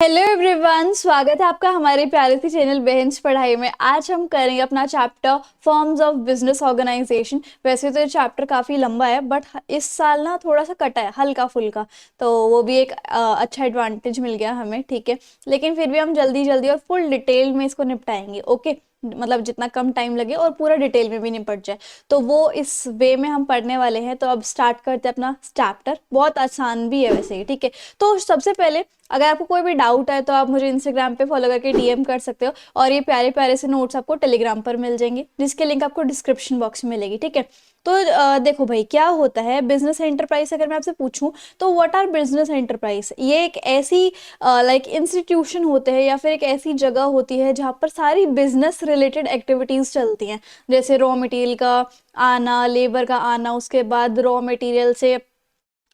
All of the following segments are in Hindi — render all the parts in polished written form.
हेलो एवरीवन, स्वागत है आपका हमारे प्यारे सी चैनल बेंच पढ़ाई में। आज हम करेंगे अपना chapter forms of business organisation. वैसे तो ये चैप्टर काफ़ी लंबा है, बट इस साल ना थोड़ा सा कटा है, हल्का फुल्का। तो वो भी एक अच्छा एडवांटेज मिल गया हमें, ठीक है। लेकिन फिर भी हम जल्दी जल्दी और फुल डिटेल में इसको निपटाएंगे, ओके। मतलब जितना कम टाइम लगे और पूरा डिटेल में भी निपट जाए, तो वो इस वे में हम पढ़ने वाले हैं। तो अब स्टार्ट करते हैं अपना चैप्टर। बहुत आसान भी है वैसे ही, ठीक है। तो सबसे पहले अगर आपको कोई भी डाउट है तो आप मुझे इंस्टाग्राम पे फॉलो करके डीएम कर सकते हो, और ये प्यारे प्यारे से नोट्स आपको टेलीग्राम पर मिल जाएंगे, जिसके लिंक आपको डिस्क्रिप्शन बॉक्स में मिलेगी, ठीक है। तो देखो भाई, क्या होता है बिजनेस एंटरप्राइज। अगर मैं आपसे पूछूं तो व्हाट आर बिजनेस एंटरप्राइज, ये एक ऐसी लाइक इंस्टीट्यूशन होते हैं या फिर एक ऐसी जगह होती है जहाँ पर सारी बिजनेस रिलेटेड एक्टिविटीज चलती हैं। जैसे रॉ मटेरियल का आना, लेबर का आना, उसके बाद रॉ मटेरियल से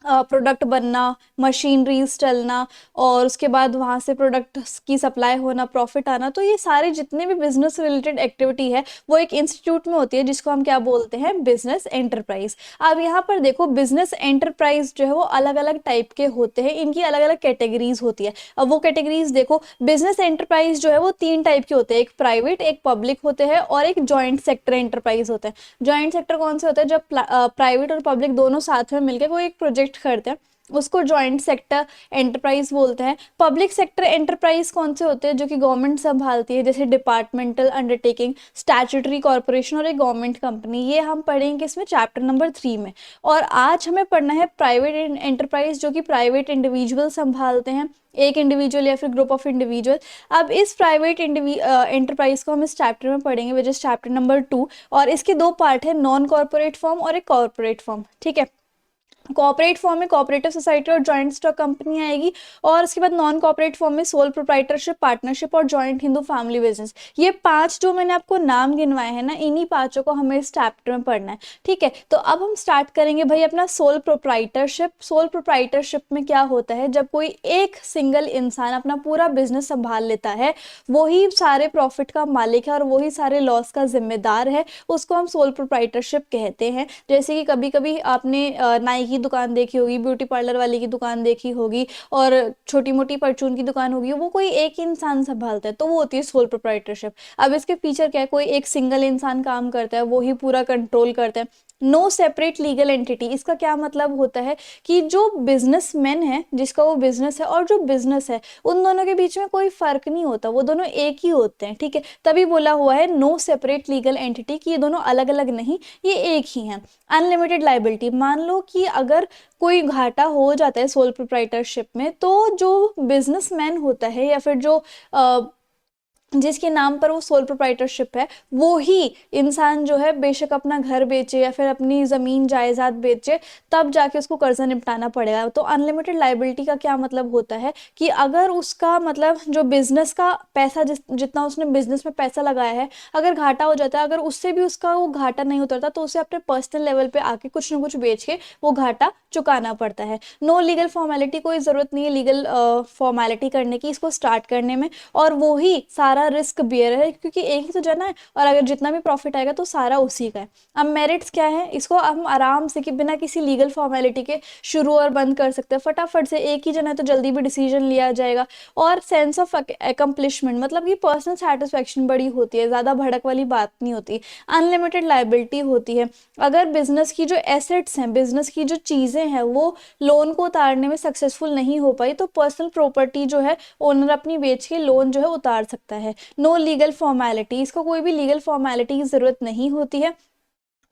प्रोडक्ट बनना, मशीनरीज चलना, और उसके बाद वहाँ से प्रोडक्ट की सप्लाई होना, प्रॉफिट आना। तो ये सारे जितने भी बिजनेस रिलेटेड एक्टिविटी है वो एक इंस्टीट्यूट में होती है, जिसको हम क्या बोलते हैं, बिजनेस एंटरप्राइज। अब यहाँ पर देखो, बिजनेस एंटरप्राइज जो है वो अलग अलग टाइप के होते हैं, इनकी अलग अलग कैटेगरीज होती है। अब वो कैटेगरीज देखो, बिजनेस एंटरप्राइज जो है वो तीन टाइप के होते हैं, एक प्राइवेट, एक पब्लिक होते हैं, और एक जॉइंट सेक्टर एंटरप्राइज होते हैं। जॉइंट सेक्टर कौन से होते हैं, जब प्राइवेट और पब्लिक दोनों साथ में मिलकर कोई एक प्रोजेक्ट करते हैं, उसको जॉइंट सेक्टर एंटरप्राइज बोलते हैं। पब्लिक सेक्टर एंटरप्राइज कौन से होते हैं, जो कि गवर्नमेंट संभालती है, जैसे डिपार्टमेंटल अंडरटेकिंग, स्टैट्यूटरी कॉर्पोरेशन और एक गवर्नमेंट कंपनी। ये हम पढ़ेंगे इसमें चैप्टर नंबर 3 में। और आज हमें पढ़ना है प्राइवेट एंटरप्राइज, जो कि प्राइवेट इंडिविजुअल संभालते हैं, एक इंडिविजुअल या फिर ग्रुप ऑफ इंडिविजुअल। अब इस प्राइवेट एंटरप्राइज को हम इस चैप्टर में पढ़ेंगे, विच इज चैप्टर नंबर 2। और इसके दो पार्ट है, नॉन कॉर्पोरेट फॉर्म और एक कॉर्पोरेट फॉर्म, ठीक है। कॉर्पोरेट फॉर्म में कोऑपरेटिव सोसाइटी और जॉइंट स्टॉक कंपनी आएगी, और उसके बाद नॉन कॉर्पोरेट फॉर्म में सोल प्रोप्राइटरशिप, पार्टनरशिप और जॉइंट हिंदू फैमिली बिजनेस। ये पांच जो मैंने आपको नाम गिनवाए हैं ना, इन्हीं पांचों को हमें इस चैप्टर में पढ़ना है, ठीक है। तो अब हम स्टार्ट करेंगे भाई अपना सोल प्रोप्राइटरशिप। सोल प्रोप्राइटरशिप में क्या होता है, जब कोई एक सिंगल इंसान अपना पूरा बिजनेस संभाल लेता है, वही सारे प्रॉफिट का मालिक है और वही सारे लॉस का जिम्मेदार है, उसको हम सोल प्रोप्राइटरशिप कहते हैं। जैसे कि कभी कभी आपने नाई की दुकान देखी होगी, ब्यूटी पार्लर वाली की दुकान देखी होगी, और छोटी मोटी परचून की दुकान होगी, वो कोई एक ही इंसान संभालता है, तो वो होती है सोल प्रोप्राइटरशिप। अब इसके फीचर क्या है, कोई एक सिंगल इंसान काम करता है, वो ही पूरा कंट्रोल करता है। नो सेपरेट लीगल एंटिटी, इसका क्या मतलब होता है कि जो बिजनेसमैन है, जिसका वो बिजनेस है, और जो बिजनेस है, उन दोनों के बीच में कोई फर्क नहीं होता, वो दोनों एक ही होते हैं, ठीक है। तभी बोला हुआ है नो सेपरेट लीगल एंटिटी, कि ये दोनों अलग अलग नहीं, ये एक ही हैं। अनलिमिटेड लाइबिलिटी, मान लो कि अगर कोई घाटा हो जाता है सोल प्रोप्राइटरशिप में, तो जो बिजनेसमैन होता है या फिर जो जिसके नाम पर वो सोल प्रोप्राइटरशिप है, वो ही इंसान जो है बेशक अपना घर बेचे या फिर अपनी ज़मीन जायदाद बेचे, तब जाके उसको कर्जा निपटाना पड़ेगा। तो अनलिमिटेड लाइबिलिटी का क्या मतलब होता है कि अगर उसका मतलब जो बिजनेस का पैसा, जितना उसने बिजनेस में पैसा लगाया है, अगर घाटा हो जाता है, अगर उससे भी उसका वो घाटा नहीं उतरता, तो उसे अपने पर्सनल लेवल पे आके कुछ ना कुछ बेच के वो घाटा चुकाना पड़ता है। नो लीगल फॉर्मेलिटी, कोई ज़रूरत नहीं है लीगल फॉर्मेलिटी करने की इसको स्टार्ट करने में, और वो ही सारा रिस्क बियर है, क्योंकि एक ही तो जना है, और अगर जितना भी प्रॉफिट आएगा तो सारा उसी का है। अब मेरिट्स क्या है, इसको हम आराम से कि बिना किसी लीगल फॉर्मेलिटी के शुरू और बंद कर सकते हैं फटाफट से, एक ही जना है तो जल्दी भी डिसीजन लिया जाएगा। और सेंस ऑफ एकम्प्लिशमेंट, मतलब कि पर्सनल सेटिस्फेक्शन बड़ी होती है, ज़्यादा भड़क वाली बात नहीं होती। अनलिमिटेड लाइबिलिटी होती है, अगर बिजनेस की जो एसेट्स हैं, बिजनेस की जो चीज़ें हैं, वो लोन को उतारने में सक्सेसफुल नहीं हो पाई, तो पर्सनल प्रॉपर्टी जो है ओनर अपनी बेच के लोन जो है उतार सकता है। नो लीगल फॉर्मेलिटी, इसको कोई भी लीगल फॉर्मेलिटी की जरूरत नहीं होती है।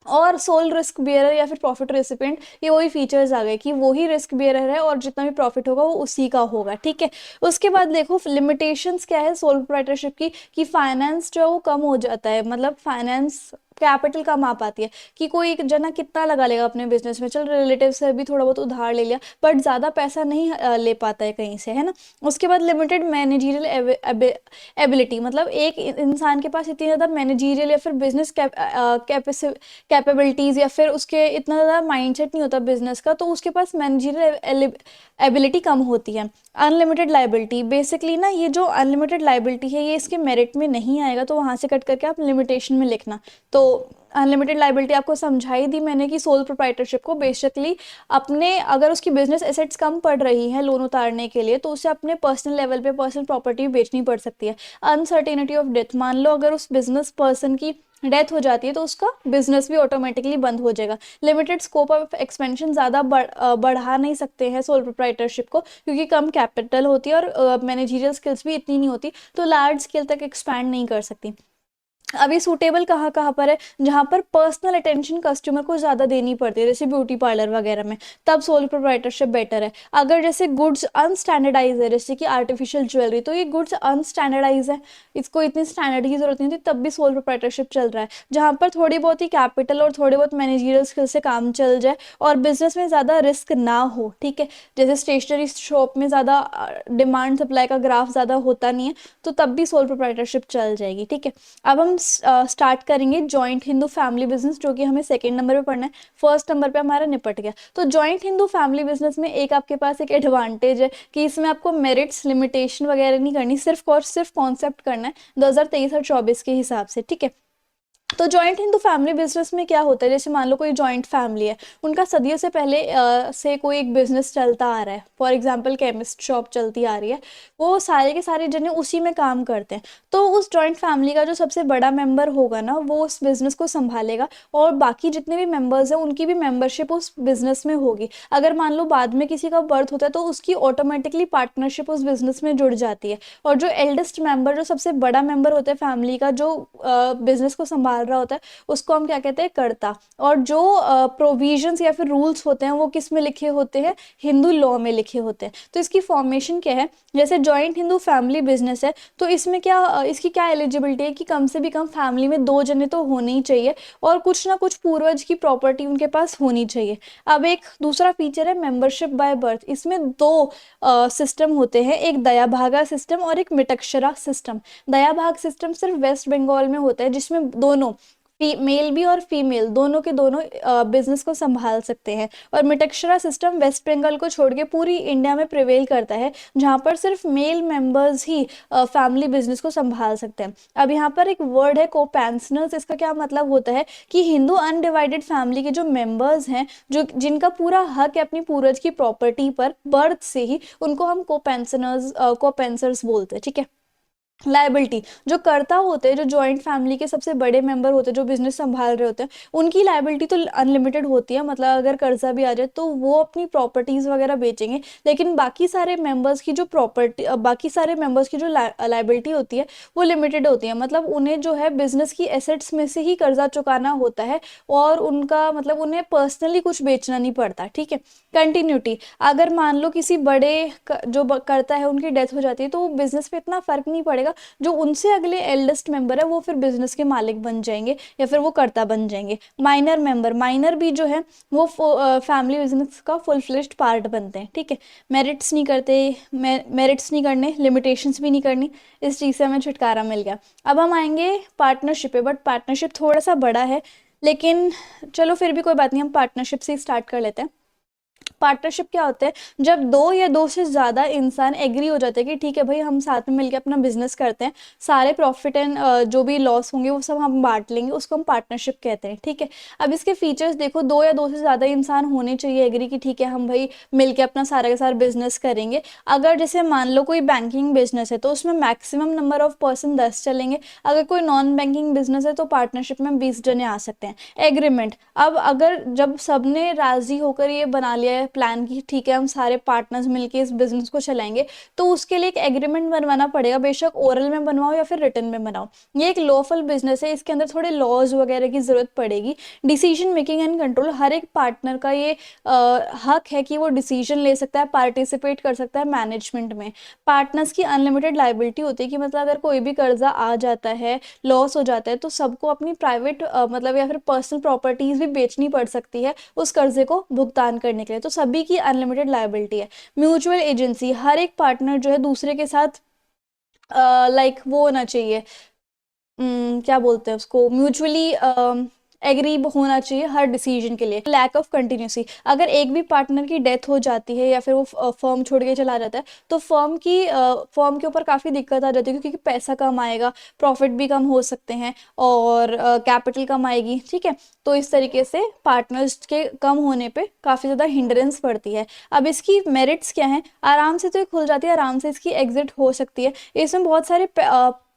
और सोल रिस्क बियरर या फिर प्रॉफिट रेसिपिएंट, ये वही फीचर्स आ गए कि वही रिस्क बियरर है और जितना भी प्रॉफिट होगा वो उसी का होगा, ठीक है। उसके बाद देखो लिमिटेशंस क्या है सोल प्रोप्राइटरशिप की, कि फाइनेंस जो है वो कम हो जाता है, मतलब फाइनेंस कैपिटल कम आ पाती है, कि कोई एक जना कितना लगा लेगा अपने बिजनेस में, चल रिलेटिव से भी थोड़ा बहुत उधार ले लिया, बट ज़्यादा पैसा नहीं ले पाता है कहीं से, है ना। उसके बाद लिमिटेड मैनेजरियल एबिलिटी, मतलब एक इंसान के पास इतनी ज़्यादा मैनेजरियल या फिर बिजनेस कैपेबिलिटीज़ या फिर उसके इतना ज़्यादा माइंडसेट नहीं होता बिजनेस का, तो उसके पास मैनेजरियल एबिलिटी कम होती है। अनलिमिटेड लाइबिलिटी, बेसिकली ना ये जो अनलिमिटेड लाइबिलिटी है, ये इसके मेरिट में नहीं आएगा, तो वहाँ से कट करके आप लिमिटेशन में लिखना। तो अनलिमिटेड लाइबिलिटी आपको समझाई दी मैंने कि सोल प्रोप्राइटरशिप को बेसिकली अपने, अगर उसकी बिजनेस एसेट्स कम पड़ रही हैं लोन उतारने के लिए, तो उसे अपने पर्सनल लेवल पे पर्सनल प्रॉपर्टी बेचनी पड़ सकती है। अनसर्टेनिटी ऑफ डेथ, मान लो अगर उस बिजनेस पर्सन की डेथ हो जाती है तो उसका बिजनेस भी ऑटोमेटिकली बंद हो जाएगा। लिमिटेड स्कोप ऑफ एक्सपेंशन, ज़्यादा बढ़ा नहीं सकते हैं सोल प्रोप्राइटरशिप को, क्योंकि कम कैपिटल होती है और मैनेजरियल स्किल्स भी इतनी नहीं होती, तो लार्ज स्केल तक एक्सपैंड नहीं कर सकती। अभी सूटेबल कहाँ कहाँ पर है, जहाँ पर पर्सनल अटेंशन कस्टमर को ज़्यादा देनी पड़ती है, जैसे ब्यूटी पार्लर वगैरह में, तब सोल प्रोप्राइटरशिप बेटर है। अगर जैसे गुड्स अनस्टैंडर्डाइज है, जैसे कि आर्टिफिशियल ज्वेलरी, तो ये गुड्स अनस्टैंडर्डाइज है, इसको इतनी स्टैंडर्ड की जरूरत नहीं थी, तब भी सोल प्रोप्राइटरशिप चल रहा है। जहाँ पर थोड़ी बहुत ही कैपिटल और थोड़े बहुत मैनेजरियल स्किल से काम चल जाए और बिजनेस में ज़्यादा रिस्क ना हो, ठीक है, जैसे स्टेशनरी शॉप में ज़्यादा डिमांड सप्लाई का ग्राफ ज़्यादा होता नहीं है, तो तब भी सोल प्रोप्राइटरशिप चल जाएगी, ठीक है। अब हम स्टार्ट करेंगे जॉइंट हिंदू फैमिली बिजनेस, जो कि हमें सेकंड नंबर पे पढ़ना है। फर्स्ट नंबर पे हमारा निपट गया। तो जॉइंट हिंदू फैमिली बिजनेस में एक आपके पास एक एडवांटेज है कि इसमें आपको मेरिट्स लिमिटेशन वगैरह नहीं करनी, सिर्फ और सिर्फ कॉन्सेप्ट करना है 2023 और 24 के हिसाब से, ठीक है। तो जॉइंट हिंदू फैमिली बिजनेस में क्या होता है, जैसे मान लो कोई जॉइंट फैमिली है, उनका सदियों से पहले से कोई एक बिजनेस चलता आ रहा है, फॉर एग्जांपल केमिस्ट शॉप चलती आ रही है, वो सारे के सारे जने उसी में काम करते हैं। तो उस जॉइंट फैमिली का जो सबसे बड़ा मेंबर होगा ना, वो उस बिजनेस को संभालेगा और बाकी जितने भी मेंबर्स हैं उनकी भी मेंबरशिप उस बिजनेस में होगी। अगर मान लो बाद में किसी का बर्थ होता है तो उसकी ऑटोमेटिकली पार्टनरशिप उस बिजनेस में जुड़ जाती है। और जो एल्डेस्ट मेंबर, जो सबसे बड़ा मेंबर होता है फैमिली का, जो बिजनेस को संभाल रहा होता है, उसको हम क्या कहते हैं, कर्ता। और जो प्रोविजंस या फिर रूल्स होते हैं वो किस में लिखे होते हैं, हिंदू लॉ में लिखे होते हैं। तो इसकी फॉर्मेशन क्या है, जैसे जॉइंट हिंदू फैमिली बिजनेस है, तो इसमें क्या इसकी क्या एलिजिबिलिटी है कि कम से भी कम फैमिली में 2 जने तो होने ही चाहिए और कुछ ना कुछ पूर्वज की प्रॉपर्टी उनके पास होनी चाहिए। अब एक दूसरा फीचर है मेंबरशिप बाय बर्थ। इसमें दो सिस्टम होते हैं, एक दया भागा सिस्टम और एक मिटक्षरा सिस्टम। दया भाग सिस्टम सिर्फ वेस्ट बंगाल में होता है, जिसमें दोनों मेल भी और फीमेल दोनों के दोनों बिजनेस को संभाल सकते हैं। और मिटक्षरा सिस्टम वेस्ट बंगाल को छोड़ के पूरी इंडिया में प्रिवेल करता है, जहाँ पर सिर्फ मेल मेंबर्स ही फैमिली बिजनेस को संभाल सकते हैं। अब यहाँ पर एक वर्ड है कोपेंशनर्स। इसका क्या मतलब होता है कि हिंदू अनडिवाइडेड फैमिली के जो मेंबर्स हैं, जो जिनका पूरा हक है अपनी पूर्वज की प्रॉपर्टी पर बर्थ से ही, उनको हम कोपेंसर्स बोलते हैं, ठीक है। लाइबिलिटी, जो कर्ता होते हैं, जो जॉइंट फैमिली के सबसे बड़े मेंबर होते हैं, जो बिजनेस संभाल रहे होते हैं, उनकी लाइबिलिटी तो अनलिमिटेड होती है, मतलब अगर कर्जा भी आ जाए तो वो अपनी प्रॉपर्टीज वगैरह बेचेंगे, लेकिन बाकी सारे मेंबर्स की जो प्रॉपर्टी, बाकी सारे मेंबर्स की जो लाइबिलिटी होती है वो लिमिटेड होती है। मतलब उन्हें जो है बिजनेस की एसेट्स में से ही कर्जा चुकाना होता है और उनका मतलब उन्हें पर्सनली कुछ बेचना नहीं पड़ता, ठीक है। कंटिन्यूटी, अगर मान लो किसी बड़े जो करता है उनकी डेथ हो जाती है, तो बिजनेस पे इतना फर्क नहीं पड़ेगा, जो उनसे अगले एल्डेस्ट मेंबर है वो फिर बिजनेस के मालिक बन जाएंगे या फिर वो कर्ता बन जाएंगे। माइनर मेंबर, माइनर भी जो है वो फैमिली बिजनेस का फुल फ्लेज्ड पार्ट बनते हैं, ठीक है। मेरिट्स नहीं करते, मेरिट्स नहीं करने, लिमिटेशंस भी नहीं करनी, इस चीज़ से हमें छुटकारा मिल गया। अब हम आएंगे पार्टनरशिप पे, बट पार्टनरशिप थोड़ा सा बड़ा है, लेकिन चलो फिर भी कोई बात नहीं, हम पार्टनरशिप से ही स्टार्ट कर लेते हैं। पार्टनरशिप क्या होता है, जब दो या दो से ज़्यादा इंसान एग्री हो जाते हैं कि ठीक है भाई हम साथ में मिलकर अपना बिजनेस करते हैं, सारे प्रॉफिट एंड जो भी लॉस होंगे वो सब हम बांट लेंगे, उसको हम पार्टनरशिप कहते हैं, ठीक है। अब इसके फीचर्स देखो, दो या दो से ज़्यादा इंसान होने चाहिए एग्री कि ठीक है हम भाई मिलकर अपना सारा का सारा बिजनेस करेंगे। अगर जैसे मान लो कोई बैंकिंग बिजनेस है तो उसमें मैक्सिमम नंबर ऑफ पर्सन 10 चलेंगे। अगर कोई नॉन बैंकिंग बिजनेस है तो पार्टनरशिप में 20 जने आ सकते हैं। एग्रीमेंट, अब अगर जब सबने राजी होकर ये बना लिया है प्लान की ठीक है हम सारे पार्टनर्स मिलके इस बिजनेस को चलाएंगे, तो उसके लिए एक एग्रीमेंट बनवाना पड़ेगा, बेशक ओरल में बनवाओ या फिर रिटन में बनाओ। ये एक लॉफुल बिजनेस है, इसके अंदर थोड़े लॉज वगैरह की जरूरत पड़ेगी। डिसीजन मेकिंग एंड कंट्रोल, हर एक पार्टनर का ये हक है कि वो डिसीजन ले सकता है, पार्टिसिपेट कर सकता है मैनेजमेंट में। पार्टनर्स की अनलिमिटेड लाइबिलिटी होती है कि मतलब अगर कोई भी कर्जा आ जाता है, लॉस हो जाता है, तो सबको अपनी प्राइवेट मतलब या फिर पर्सनल प्रॉपर्टीज भी बेचनी पड़ सकती है उस कर्जे को भुगतान करने के लिए। तो सभी की अनलिमिटेड लाइबिलिटी है। म्यूचुअल एजेंसी, हर एक पार्टनर जो है दूसरे के साथ लाइक वो होना चाहिए, क्या बोलते हैं उसको, म्यूचुअली एग्री होना चाहिए हर डिसीजन के लिए। लैक ऑफ कंटिन्यूसी, अगर एक भी पार्टनर की डेथ हो जाती है या फिर वो फर्म छोड़ के चला जाता है तो फर्म के ऊपर काफ़ी दिक्कत आ जाती है, क्योंकि पैसा कम आएगा, प्रॉफिट भी कम हो सकते हैं और कैपिटल कम आएगी, ठीक है। तो इस तरीके से पार्टनर्स के कम होने पे काफ़ी ज़्यादा हिंड्रेंस पड़ती है। अब इसकी मेरिट्स क्या हैं, आराम से तो ये खुल जाती है, आराम से इसकी एग्जिट हो सकती है। इसमें बहुत सारे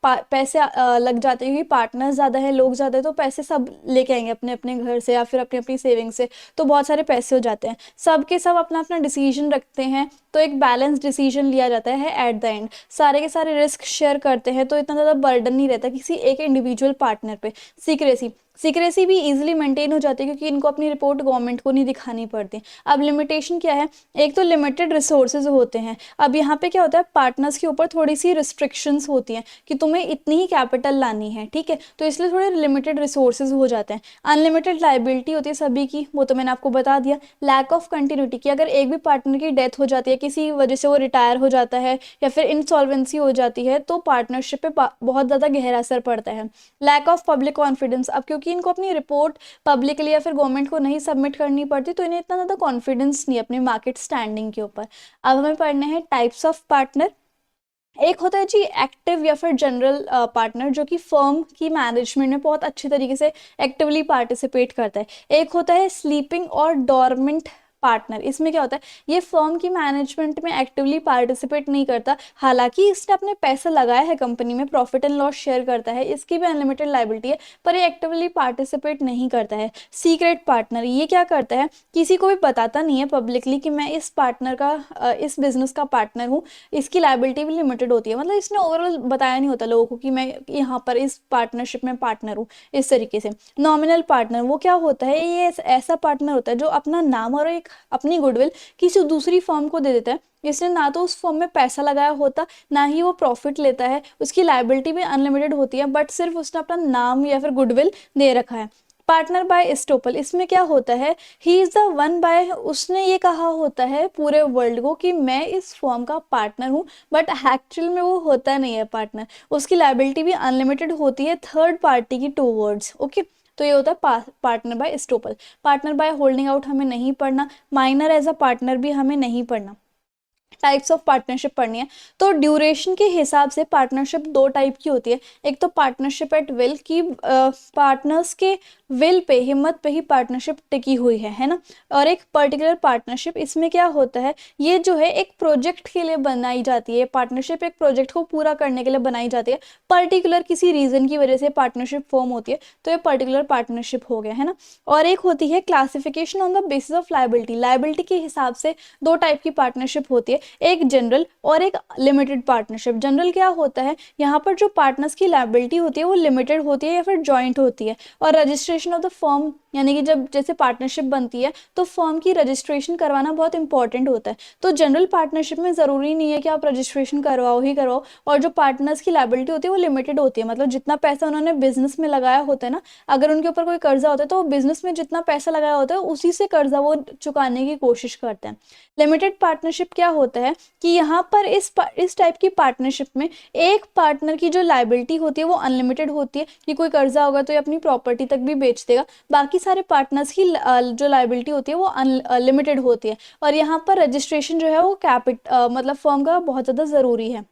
पैसे लग जाते हैं, क्योंकि पार्टनर्स ज़्यादा है, लोग ज़्यादा है, तो पैसे सब लेके आएंगे अपने अपने घर से या फिर अपनी अपनी सेविंग से, तो बहुत सारे पैसे हो जाते हैं। सब के सब अपना अपना डिसीजन रखते हैं, तो एक बैलेंस डिसीजन लिया जाता है एट द एंड। सारे के सारे रिस्क शेयर करते हैं, तो इतना ज़्यादा बर्डन नहीं रहता किसी एक इंडिविजुअल पार्टनर पे। सीक्रेसी, सीक्रेसी भी इजीली मेंटेन हो जाती है, क्योंकि इनको अपनी रिपोर्ट गवर्नमेंट को नहीं दिखानी पड़ती। अब लिमिटेशन क्या है, एक तो लिमिटेड रिसोर्सेज होते हैं। अब यहाँ पे क्या होता है, पार्टनर्स के ऊपर थोड़ी सी रिस्ट्रिक्शंस होती हैं कि तुम्हें इतनी ही कैपिटल लानी है, ठीक है, तो इसलिए थोड़े लिमिटेड रिसोर्सेज हो जाते हैं। अनलिमिटेड लाइबिलिटी होती है सभी की, वो तो मैंने आपको बता दिया। लैक ऑफ कंटिन्यूटी की, अगर एक भी पार्टनर की डेथ हो जाती है, किसी वजह से वो रिटायर हो जाता है या फिर इंसॉल्वेंसी हो जाती है, तो पार्टनरशिप पे बहुत ज़्यादा गहरा असर पड़ता है। लैक ऑफ पब्लिक कॉन्फिडेंस, अब क्योंकि इनको अपनी रिपोर्ट पब्लिकली या फिर गवर्नमेंट को नहीं सबमिट करनी पड़ती, तो इन्हें इतना ज़्यादा कॉन्फिडेंस नहीं अपनी मार्केट स्टैंडिंग के ऊपर। अब हमें पढ़ने हैं टाइप्स ऑफ पार्टनर। एक होता है जी एक्टिव या फिर जनरल पार्टनर, जो कि फर्म की मैनेजमेंट में बहुत अच्छे तरीके से एक्टिवली पार्टिसिपेट करता है। एक होता है स्लीपिंग और डॉर्मेंट पार्टनर, इसमें क्या होता है, ये फर्म की मैनेजमेंट में एक्टिवली पार्टिसिपेट नहीं करता, हालांकि इसने अपने पैसा लगाया है कंपनी में, प्रॉफिट एंड लॉस शेयर करता है, इसकी भी अनलिमिटेड लाइबिलिटी है, पर ये एक्टिवली पार्टिसिपेट नहीं करता है। सीक्रेट पार्टनर, ये क्या करता है, किसी को भी बताता नहीं है पब्लिकली कि मैं इस पार्टनर का इस बिजनेस का पार्टनर हूँ, इसकी लाइबिलिटी भी लिमिटेड होती है, मतलब इसने ओवरऑल बताया नहीं होता लोगों को कि मैं यहाँ पर इस पार्टनरशिप में पार्टनर हूँ, इस तरीके से। नॉमिनल पार्टनर, वो क्या होता है, ये ऐसा पार्टनर होता है जो अपना नाम और एक अपनी गुडविल किसी दूसरी फर्म को दे देता है। इसने ना तो उस फर्म में पैसा लगाया होता, ना ही वो प्रॉफिट लेता है, उसकी लाइबिलिटी भी अनलिमिटेड होती है, बट सिर्फ उसने अपना नाम या फिर गुडविल दे रखा है। पार्टनर बाय एस्टोपल, इसमें क्या होता है, he is the one by, उसने ये कहा होता है पूरे वर्ल्ड को कि मैं इस फर्म का पार्टनर हूँ, बट एक्चुअल में वो होता नहीं है पार्टनर, उसकी लाइबिलिटी भी अनलिमिटेड होती है थर्ड पार्टी की टू वर्ड्स, ओके। तो ये होता है partner by estoppel. Partner by holding out हमें नहीं पढ़ना, माइनर एज अ पार्टनर भी हमें नहीं पढ़ना। टाइप्स ऑफ पार्टनरशिप पढ़नी है, तो ड्यूरेशन के हिसाब से पार्टनरशिप दो टाइप की होती है। एक तो पार्टनरशिप एट विल, की पार्टनर्स के विल पे, हिम्मत पे ही पार्टनरशिप टिकी हुई है ना। और एक पर्टिकुलर पार्टनरशिप, इसमें क्या होता है, ये जो है एक प्रोजेक्ट के लिए बनाई जाती है, पार्टनरशिप एक प्रोजेक्ट को पूरा करने के लिए बनाई जाती है, पर्टिकुलर किसी रीजन की वजह से पार्टनरशिप फॉर्म होती है, तो ये पर्टिकुलर पार्टनरशिप हो गया है ना। और एक होती है classification on the basis of liability, liability के हिसाब से दो टाइप की पार्टनरशिप होती है, एक जनरल और एक लिमिटेड पार्टनरशिप। जनरल क्या होता है, यहाँ पर जो पार्टनर्स की लायबिलिटी होती है वो लिमिटेड होती है या फिर जॉइंट होती है, और रजिस्ट्रेशन ऑफ द फर्म, यानी कि जब जैसे पार्टनरशिप बनती है तो फर्म की रजिस्ट्रेशन करवाना बहुत इंपॉर्टेंट होता है। तो जनरल पार्टनरशिप में ज़रूरी नहीं है कि आप रजिस्ट्रेशन करवाओ ही करवाओ, और जो पार्टनर्स की लायबिलिटी होती है वो लिमिटेड होती है, मतलब जितना पैसा उन्होंने बिजनेस में लगाया होता है ना, अगर उनके ऊपर कोई कर्जा होता है तो बिजनेस में जितना पैसा लगाया होता है उसी से कर्जा वो चुकाने की कोशिश करते हैं। लिमिटेड पार्टनरशिप क्या होता है कि यहाँ पर इस टाइप की पार्टनरशिप में एक पार्टनर की जो लायबिलिटी होती है वो अनलिमिटेड होती है, कि कोई कर्जा होगा तो ये अपनी प्रॉपर्टी तक भी बेच देगा, बाकी सारे पार्टनर्स की जो लायबिलिटी होती है वो अनलिमिटेड होती है। और यहाँ पर रजिस्ट्रेशन जो है वो मतलब फर्म का बहुत ज़्यादा ज़रूरी है।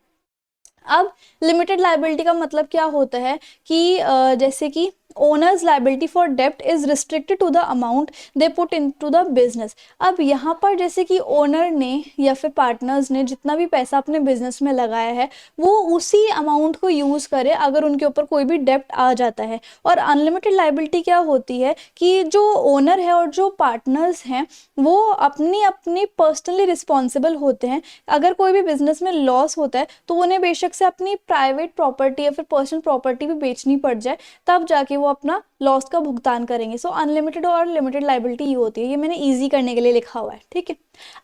अब लिमिटेड लायबिलिटी का मतलब क्या होता है कि जैसे कि ओनर्स लायबिलिटी फॉर डेप्ट is restricted to the amount they put into the business. अब यहाँ पर जैसे कि ओनर ने या फिर पार्टनर्स ने जितना भी पैसा अपने बिजनेस में लगाया है वो उसी अमाउंट को यूज़ करे अगर उनके ऊपर कोई भी डेप्ट आ जाता है। और अनलिमिटेड लायबिलिटी क्या होती है कि जो ओनर है और जो पार्टनर्स हैं वो अपनी अपनी पर्सनली रिस्पॉन्सिबल होते हैं। अगर कोई भी बिजनेस में लॉस होता है तो उन्हें बेशक से अपनी प्राइवेट प्रॉपर्टी या फिर पर्सनल प्रॉपर्टी भी बेचनी पड़ जाए, तब जाके वो अपना लॉस का भुगतान करेंगे। सो अनलिमिटेड और लिमिटेड लायबिलिटी ये होती है, ये मैंने इजी करने के लिए लिखा हुआ है, ठीक है।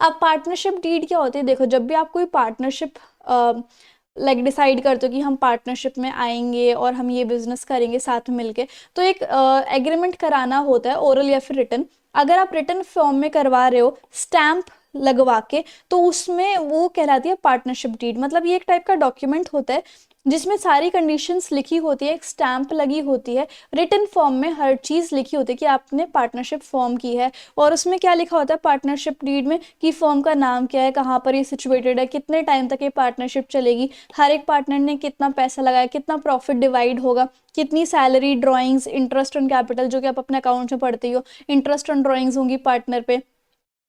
अब पार्टनरशिप डीड क्या होती है, देखो जब भी आप कोई पार्टनरशिप लाइक डिसाइड करते हो कि हम पार्टनरशिप में आएंगे और हम ये बिजनेस करेंगे साथ में मिलके, तो एक एग्रीमेंट कराना होता है, ओरल या फिर रिटन। अगर आप रिटन फॉर्म में करवा रहे हो स्टैंप लगवा के, तो उसमें वो कहलाती है पार्टनरशिप डीड। मतलब ये एक टाइप का डॉक्यूमेंट होता है जिसमें सारी कंडीशंस लिखी होती है, एक स्टैंप लगी होती है, रिटन फॉर्म में हर चीज़ लिखी होती है कि आपने पार्टनरशिप फॉर्म की है। और उसमें क्या लिखा होता है पार्टनरशिप डीड में कि फॉर्म का नाम क्या है, कहाँ पर ये सिचुएटेड है, कितने टाइम तक ये पार्टनरशिप चलेगी, हर एक पार्टनर ने कितना पैसा लगाया, कितना प्रॉफिट डिवाइड होगा, कितनी salary, drawings, interest on capital जो कि आप अपने अकाउंट में पढ़ते हो, इंटरेस्ट ऑन ड्राइंग्स होंगी पार्टनर पे,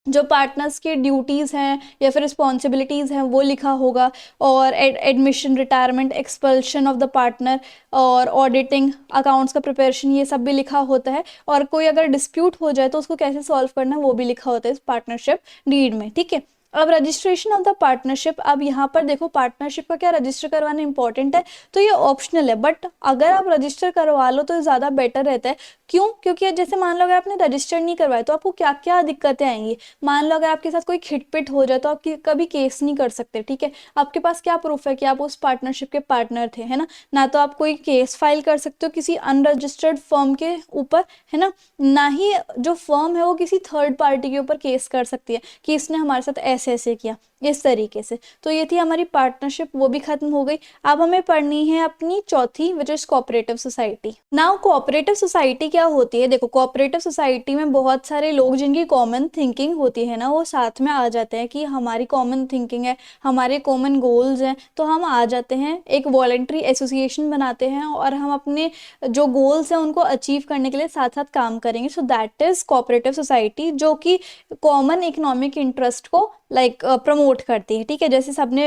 जो पार्टनर्स की ड्यूटीज़ हैं या फिर रिस्पॉन्सिबिलिटीज़ हैं वो लिखा होगा, और admission, retirement, expulsion of the partner, और ऑडिटिंग, अकाउंट्स का प्रिपरेशन, ये सब भी लिखा होता है। और कोई अगर डिस्प्यूट हो जाए तो उसको कैसे सॉल्व करना है वो भी लिखा होता है इस पार्टनरशिप डीड में, ठीक है। अब रजिस्ट्रेशन ऑफ द पार्टनरशिप, अब यहाँ पर देखो पार्टनरशिप का क्या रजिस्टर करवाना इंपॉर्टेंट है, तो ये ऑप्शनल है, बट अगर आप रजिस्टर करवा लो तो ज़्यादा बेटर रहता है। क्यों? क्योंकि जैसे मान लो अगर आपने रजिस्टर नहीं करवाया तो आपको क्या क्या दिक्कतें आएंगी। मान लो अगर आपके साथ कोई खिटपिट हो जाए तो आप कभी केस नहीं कर सकते, ठीक है। आपके पास क्या प्रूफ है कि आप उस पार्टनरशिप के पार्टनर थे, है ना। ना तो आप कोई केस फाइल कर सकते हो किसी अनरजिस्टर्ड फर्म के ऊपर, है ना ही जो फर्म है वो किसी थर्ड पार्टी के ऊपर केस कर सकती है कि इसने हमारे साथ ऐसे ऐसे किया, इस तरीके से। तो ये थी हमारी पार्टनरशिप, वो भी खत्म हो गई। अब हमें पढ़नी है अपनी चौथी, which is cooperative society. Now cooperative society क्या होती है? देखो कोऑपरेटिव सोसाइटी में बहुत सारे लोग जिनकी कॉमन थिंकिंग होती है ना, वो साथ में आ जाते हैं कि हमारी कॉमन थिंकिंग है, हमारे कॉमन गोल्स हैं, तो हम आ जाते हैं, एक वॉलेंट्री एसोसिएशन बनाते हैं और हम अपने जो गोल्स हैं उनको अचीव करने के लिए साथ साथ काम करेंगे। So that is cooperative society, जो कि कॉमन इकोनॉमिक इंटरेस्ट को प्रमोट करती है, ठीक है। जैसे सबने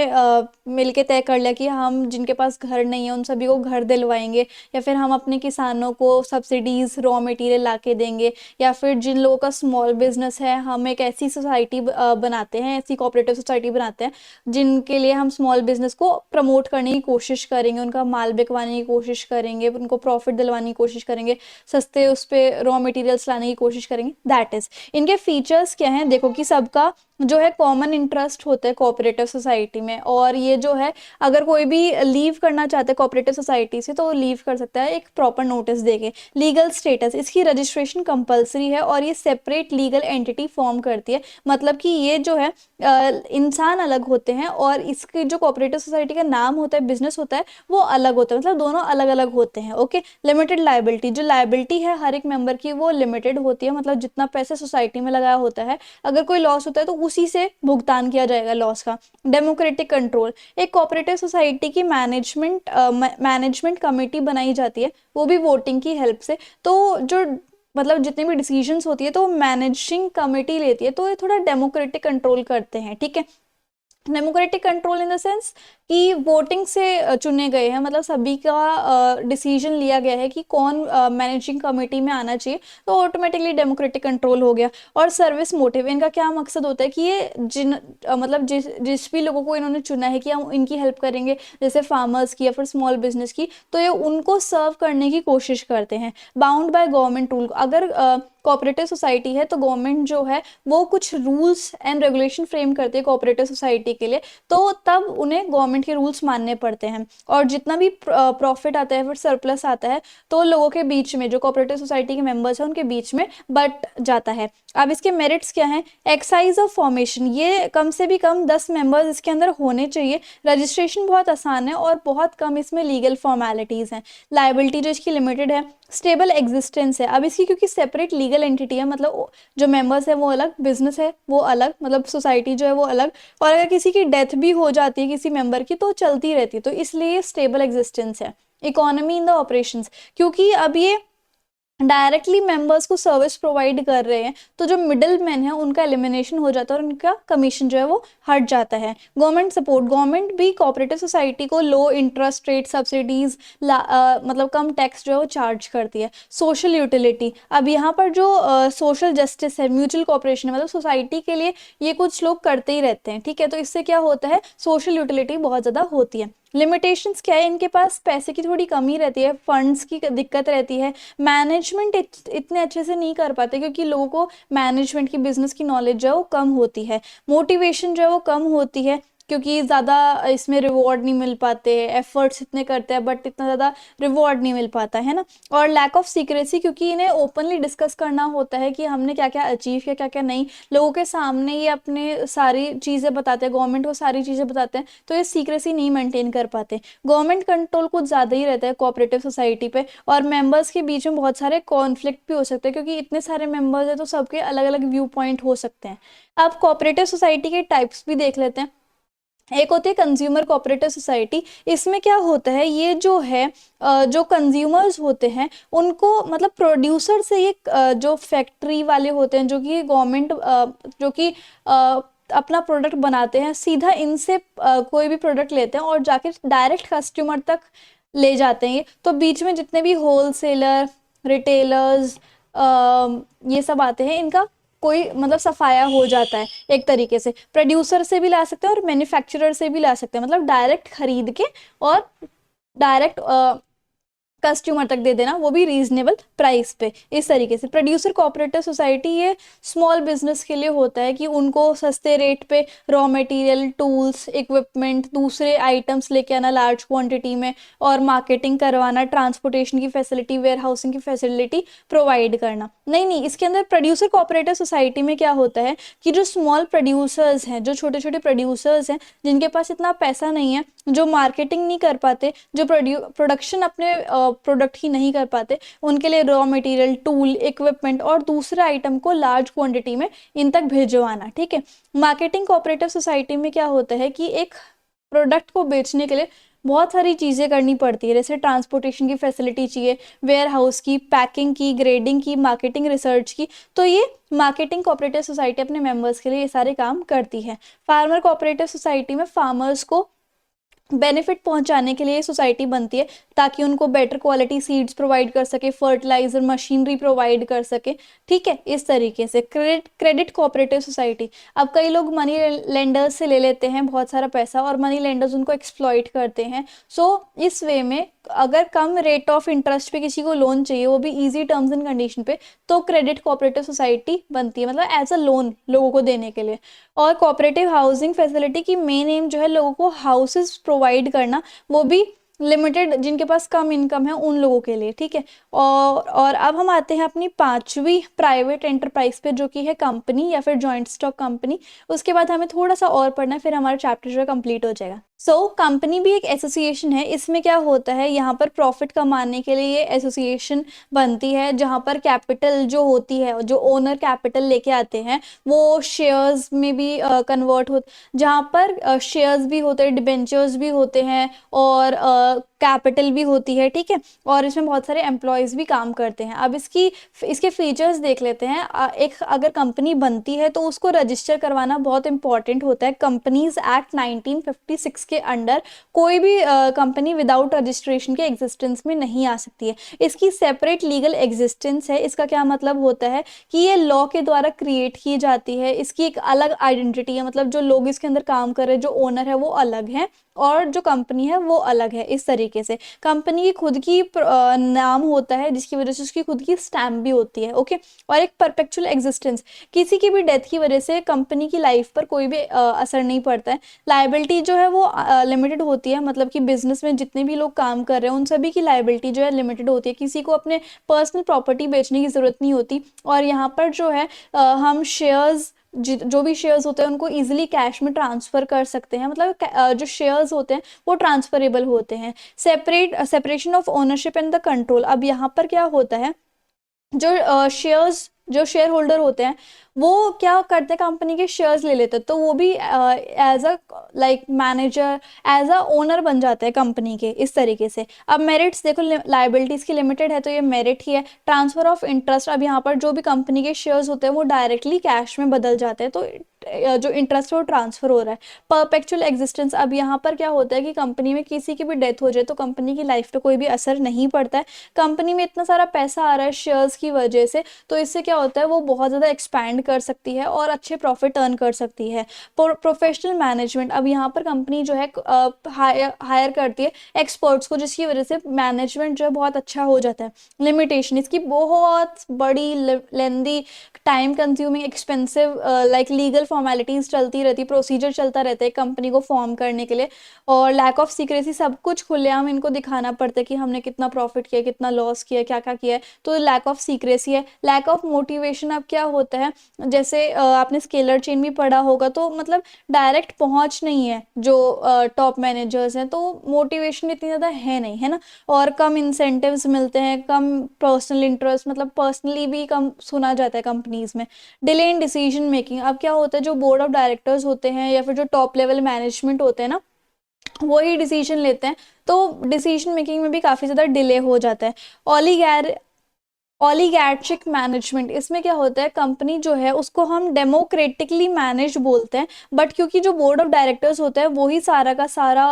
मिलके तय कर लिया कि हम जिनके पास घर नहीं है उन सभी को घर दिलवाएंगे, या फिर हम अपने किसानों को सब्सिडीज, रॉ मटेरियल ला के देंगे, या फिर जिन लोगों का स्मॉल बिजनेस है हम एक ऐसी सोसाइटी बनाते हैं, ऐसी कोऑपरेटिव सोसाइटी बनाते हैं जिनके लिए हम स्मॉल बिजनेस को प्रमोट करने की कोशिश करेंगे, उनका माल बिकवाने की कोशिश करेंगे, उनको प्रॉफिट दिलवाने की कोशिश करेंगे, सस्ते उस पर रॉ मटेरियल्स लाने की कोशिश करेंगे। दैट इज, इनके फीचर्स क्या हैं? देखो कि सबका जो है कॉमन इंटरेस्ट होता है कोऑपरेटिव सोसाइटी में, और ये जो है अगर कोई भी लीव करना चाहता है कोऑपरेटिव सोसाइटी से तो वो लीव कर सकता है एक प्रॉपर नोटिस देके। लीगल स्टेटस, इसकी रजिस्ट्रेशन कंपलसरी है और ये सेपरेट लीगल एंटिटी फॉर्म करती है, मतलब कि ये जो है इंसान अलग होते हैं और इसकी जो कोऑपरेटिव सोसाइटी का नाम होता है, बिजनेस होता है, वो अलग होता है, मतलब दोनों अलग अलग होते हैं। ओके। लिमिटेड लाइबिलिटी, जो लाइबिलिटी है हर एक मेंबर की वो लिमिटेड होती है, मतलब जितना पैसा सोसाइटी में लगाया होता है, अगर कोई लॉस होता है तो उसी से भुगतान किया जाएगा लॉस का। डेमोक्रेटिक कंट्रोल, एक कोऑपरेटिव सोसाइटी की मैनेजमेंट कमेटी बनाई जाती है, वो भी वोटिंग की हेल्प से। तो जो मतलब जितनी भी डिसीजंस होती है तो मैनेजिंग कमेटी लेती है, तो ये थोड़ा डेमोक्रेटिक कंट्रोल करते हैं, ठीक है। Democratic control in the sense कि वोटिंग से चुने गए हैं, मतलब सभी का डिसीजन लिया गया है कि कौन मैनेजिंग कमेटी में आना चाहिए, तो ऑटोमेटिकली डेमोक्रेटिक कंट्रोल हो गया। और सर्विस मोटिव, इनका क्या मकसद होता है कि ये मतलब जिस भी लोगों को इन्होंने चुना है कि हम इनकी हेल्प करेंगे, जैसे फार्मर्स की या फिर स्मॉल बिजनेस की, तो ये उनको सर्व करने की कोशिश करते हैं। बाउंड बाय गवर्नमेंट रूल, अगर कोऑपरेटिव सोसाइटी है तो गवर्नमेंट जो है वो कुछ रूल्स एंड रेगुलेशन फ्रेम करती है कोऑपरेटिव सोसाइटी के लिए, तो तब उन्हें गवर्नमेंट के रूल्स मानने पड़ते हैं। और जितना भी प्रॉफिट आता है फिर सरप्लस आता है तो लोगों के बीच में, जो कोऑपरेटिव सोसाइटी के मेंबर्स हैं उनके बीच में बट जाता है। अब इसके मेरिट्स क्या हैं? एक्साइज ऑफ फॉर्मेशन, ये कम से भी कम 10 मेंबर्स इसके अंदर होने चाहिए। रजिस्ट्रेशन बहुत आसान है और बहुत कम इसमें लीगल फॉर्मेलिटीज़ हैं। लाइबिलिटी जो इसकी लिमिटेड है। स्टेबल एग्जिस्टेंस है, अब इसकी क्योंकि सेपरेट लीगल एंटिटी है, मतलब जो मेंबर्स है वो अलग, बिजनेस है वो अलग, मतलब सोसाइटी जो है वो अलग, और अगर किसी की डेथ भी हो जाती है किसी मेंबर की तो चलती रहती है, तो इसलिए स्टेबल एग्जिस्टेंस है। इकोनॉमी इन द ऑपरेशंस, क्योंकि अब ये डायरेक्टली मेंबर्स को सर्विस प्रोवाइड कर रहे हैं तो जो मिडिल मैन है उनका एलिमिनेशन हो जाता है और उनका कमीशन जो है वो हट जाता है। गवर्नमेंट सपोर्ट, गवर्नमेंट भी कोऑपरेटिव सोसाइटी को लो इंटरेस्ट रेट सब्सिडीज मतलब कम टैक्स जो है वो चार्ज करती है। सोशल यूटिलिटी, अब यहाँ पर जो सोशल जस्टिस है, म्यूचुअल कोऑपरेशन है, मतलब सोसाइटी के लिए ये कुछ लोग करते ही रहते हैं, ठीक है। तो इससे क्या होता है, सोशल यूटिलिटी बहुत ज़्यादा होती है। लिमिटेशंस क्या है, इनके पास पैसे की थोड़ी कमी रहती है, फंड्स की दिक्कत रहती है, मैनेजमेंट इतने अच्छे से नहीं कर पाते क्योंकि लोगों को मैनेजमेंट की, बिजनेस की नॉलेज जो है वो कम होती है। मोटिवेशन जो है वो कम होती है क्योंकि ज़्यादा इसमें रिवॉर्ड नहीं मिल पाते, एफर्ट्स इतने करते हैं बट इतना ज़्यादा रिवॉर्ड नहीं मिल पाता है ना। और लैक ऑफ सीक्रेसी, क्योंकि इन्हें ओपनली डिस्कस करना होता है कि हमने क्या क्या अचीव किया, क्या क्या नहीं, लोगों के सामने ये अपने सारी चीज़ें बताते हैं, गवर्नमेंट को सारी चीज़ें बताते हैं, तो ये सीक्रेसी नहीं मेंटेन कर पाते। गवर्नमेंट कंट्रोल कुछ ज़्यादा ही रहता है कोऑपरेटिव सोसाइटी पे, और मेंबर्स के बीच में बहुत सारे कॉन्फ्लिक्ट भी हो सकते हैं, क्योंकि इतने सारे मेंबर्स हैं तो सबके अलग अलग व्यू पॉइंट हो सकते हैं। अब कोऑपरेटिव सोसाइटी के टाइप्स भी देख लेते हैं। एक होती है कंज्यूमर कोऑपरेटिव सोसाइटी। इसमें क्या होता है, ये जो है जो कंज्यूमर्स होते हैं उनको, मतलब प्रोड्यूसर से ये जो फैक्ट्री वाले होते हैं, जो कि गवर्नमेंट जो कि अपना प्रोडक्ट बनाते हैं, सीधा इनसे कोई भी प्रोडक्ट लेते हैं और जाके डायरेक्ट कस्टमर तक ले जाते हैं। ये तो बीच में जितने भी होलसेलर, रिटेलर्स, ये सब आते हैं, इनका कोई मतलब सफाया हो जाता है एक तरीके से। प्रोड्यूसर से भी ला सकते हैं और मैन्युफैक्चरर से भी ला सकते हैं, मतलब डायरेक्ट खरीद के और डायरेक्ट कस्टमर तक दे देना, वो भी रीजनेबल प्राइस पे। इस तरीके से प्रोड्यूसर कोऑपरेटिव सोसाइटी ये स्मॉल बिजनेस के लिए होता है कि उनको सस्ते रेट पे रॉ मटेरियल, टूल्स, इक्विपमेंट, दूसरे आइटम्स लेके आना लार्ज क्वांटिटी में, और मार्केटिंग करवाना, ट्रांसपोर्टेशन की फैसिलिटी, वेयर हाउसिंग की फैसिलिटी प्रोवाइड करना। नहीं नहीं, इसके अंदर प्रोड्यूसर कोऑपरेटिव सोसाइटी में क्या होता है कि जो स्मॉल प्रोड्यूसर्स हैं, जो छोटे छोटे प्रोड्यूसर्स हैं, जिनके पास इतना पैसा नहीं है, जो मार्केटिंग नहीं कर पाते, जो प्रोडक्शन अपने प्रोडक्ट ही नहीं कर पाते, उनके लिए रॉ मटेरियल, टूल, इक्विपमेंट और दूसरे आइटम को लार्ज क्वांटिटी में इन तक भिजवाना। ठीक है। मार्केटिंग कोऑपरेटिव सोसाइटी में क्या होता है कि एक प्रोडक्ट को बेचने के लिए बहुत सारी चीज़ें करनी पड़ती है, जैसे ट्रांसपोर्टेशन की फैसिलिटी चाहिए, वेयर हाउस की, पैकिंग की, ग्रेडिंग की, मार्केटिंग रिसर्च की। तो ये मार्केटिंग कोऑपरेटिव सोसाइटी अपने मेंबर्स के लिए ये सारे काम करती है। फार्मर कोऑपरेटिव सोसाइटी में फार्मर्स को बेनिफिट पहुंचाने के लिए सोसाइटी बनती है, ताकि उनको बेटर क्वालिटी सीड्स प्रोवाइड कर सके, फर्टिलाइजर, मशीनरी प्रोवाइड कर सके। ठीक है। इस तरीके से क्रेडिट कोऑपरेटिव सोसाइटी। अब कई लोग मनी लेंडर्स से ले लेते हैं बहुत सारा पैसा, और मनी लेंडर्स उनको एक्सप्लॉइट करते हैं। सो इस वे में अगर कम रेट ऑफ इंटरेस्ट पे किसी को लोन चाहिए, वो भी इजी टर्म्स एंड कंडीशन पे, तो क्रेडिट कोऑपरेटिव सोसाइटी बनती है, मतलब एज अ लोन लोगों को देने के लिए। और कोऑपरेटिव हाउसिंग फैसिलिटी की मेन एम जो है लोगों को हाउसेस प्रोवाइड करना, वो भी लिमिटेड, जिनके पास कम इनकम है उन लोगों के लिए। ठीक है। और अब हम आते हैं अपनी पांचवी प्राइवेट एंटरप्राइज पे, जो कि है कंपनी या फिर जॉइंट स्टॉक कंपनी। उसके बाद हमें थोड़ा सा और पढ़ना है, फिर हमारा चैप्टर जो है कंप्लीट हो जाएगा। कंपनी भी एक एसोसिएशन है। इसमें क्या होता है, यहाँ पर प्रॉफिट कमाने के लिए ये एसोसिएशन बनती है, जहाँ पर कैपिटल जो होती है, जो ओनर कैपिटल लेके आते हैं, वो शेयर्स में भी कन्वर्ट हो, जहाँ पर शेयर्स भी होते हैं, डिबेंचर्स भी होते हैं, और कैपिटल भी होती है। ठीक है। और इसमें बहुत सारे एम्प्लॉयज़ भी काम करते हैं। अब इसके फीचर्स देख लेते हैं। एक अगर कंपनी बनती है तो उसको रजिस्टर करवाना बहुत इंपॉर्टेंट होता है। कंपनीज एक्ट 1956 के अंडर कोई भी कंपनी विदाउट रजिस्ट्रेशन के एग्जिस्टेंस में नहीं आ सकती है। इसकी सेपरेट लीगल एग्जिस्टेंस है। इसका क्या मतलब होता है कि ये लॉ के द्वारा क्रिएट की जाती है। इसकी एक अलग आइडेंटिटी है, मतलब जो लोग इसके अंदर काम कर रहे हैं, जो ओनर है वो अलग है, और जो कंपनी है वो अलग है। इस तरीके से कंपनी की खुद की नाम होता है, जिसकी वजह से उसकी खुद की स्टैम्प भी होती है। ओके। और एक परपेचुअल एग्जिस्टेंस, किसी की भी डेथ की वजह से कंपनी की लाइफ पर कोई भी असर नहीं पड़ता है। लायबिलिटी जो है वो लिमिटेड होती है, मतलब कि बिजनेस में जितने भी लोग काम कर रहे हैं उन सभी की लायबिलिटी जो है लिमिटेड होती है। किसी को अपने पर्सनल प्रॉपर्टी बेचने की ज़रूरत नहीं होती। और यहाँ पर जो है हम शेयर्स, जो भी शेयर्स होते हैं उनको इजीली कैश में ट्रांसफ़र कर सकते हैं, मतलब जो शेयर्स होते हैं वो ट्रांसफरेबल होते हैं। Separation of ownership and the control. अब यहाँ पर क्या होता है, जो शेयर होल्डर होते हैं वो क्या करते हैं, कंपनी के शेयर्स ले लेते हैं, तो वो भी as a like manager, as a owner बन जाते हैं कंपनी के। इस तरीके से अब मेरिट्स देखो, लाइबिलिटीज़ की लिमिटेड है तो ये मेरिट ही है। ट्रांसफ़र ऑफ इंटरेस्ट, अब यहाँ पर जो भी कंपनी के शेयर्स होते हैं वो डायरेक्टली कैश में बदल जाते हैं, तो जो इंटरेस्ट है वो ट्रांसफ़र हो रहा है। परपेचुअल एग्जिस्टेंस, अब यहाँ पर क्या होता है कि कंपनी में किसी की भी डेथ हो जाए तो कंपनी की लाइफ पे कोई भी असर नहीं पड़ता है। कंपनी में इतना सारा पैसा आ रहा है शेयर्स की वजह से, तो इससे क्या क्या होता है वो बहुत ज़्यादा एक्सपैंड कर सकती है और अच्छे प्रॉफिट अर्न कर सकती है। प्रोफेशनल मैनेजमेंट, अब यहाँ पर कंपनी जो है हायर करती है एक्सपर्ट्स को, जिसकी वजह से मैनेजमेंट जो है बहुत अच्छा हो जाता है। लिमिटेशन, इसकी बहुत बड़ी lengthy, time consuming, expensive like legal formalities चलती रहती, प्रोसीजर चलता रहता है कंपनी को फॉर्म करने के लिए। और लैक ऑफ सीक्रेसी, सब कुछ खुलेआम इनको दिखाना पड़ता है कि हमने कितना प्रॉफिट किया, कितना लॉस किया, क्या क्या किया है, तो लैक ऑफ सीक्रेसी है। लैक ऑफ मोटिवेशन, अब क्या होता है जैसे आपने स्केलर चेन भी पढ़ा होगा, तो मतलब डायरेक्ट पहुंच नहीं है जो टॉप मैनेजर्स हैं, तो मोटिवेशन इतनी ज़्यादा है नहीं, है ना। और कम इंसेंटिव्स मिलते हैं, कम पर्सनल इंटरेस्ट, मतलब पर्सनली भी कम सुना जाता है कंपनीज में। डिले इन डिसीजन मेकिंग, अब क्या होता है जो बोर्ड ऑफ डायरेक्टर्स होते हैं या फिर जो टॉप लेवल मैनेजमेंट होते हैं ना, वही डिसीजन लेते हैं, तो डिसीजन मेकिंग में भी काफ़ी ज़्यादा डिले हो जाता है। ऑलीगैर ऑलिगैर्चिक मैनेजमेंट, इसमें क्या होता है कंपनी जो है उसको हम डेमोक्रेटिकली मैनेज बोलते हैं, बट क्योंकि जो बोर्ड ऑफ डायरेक्टर्स होता है वही सारा का सारा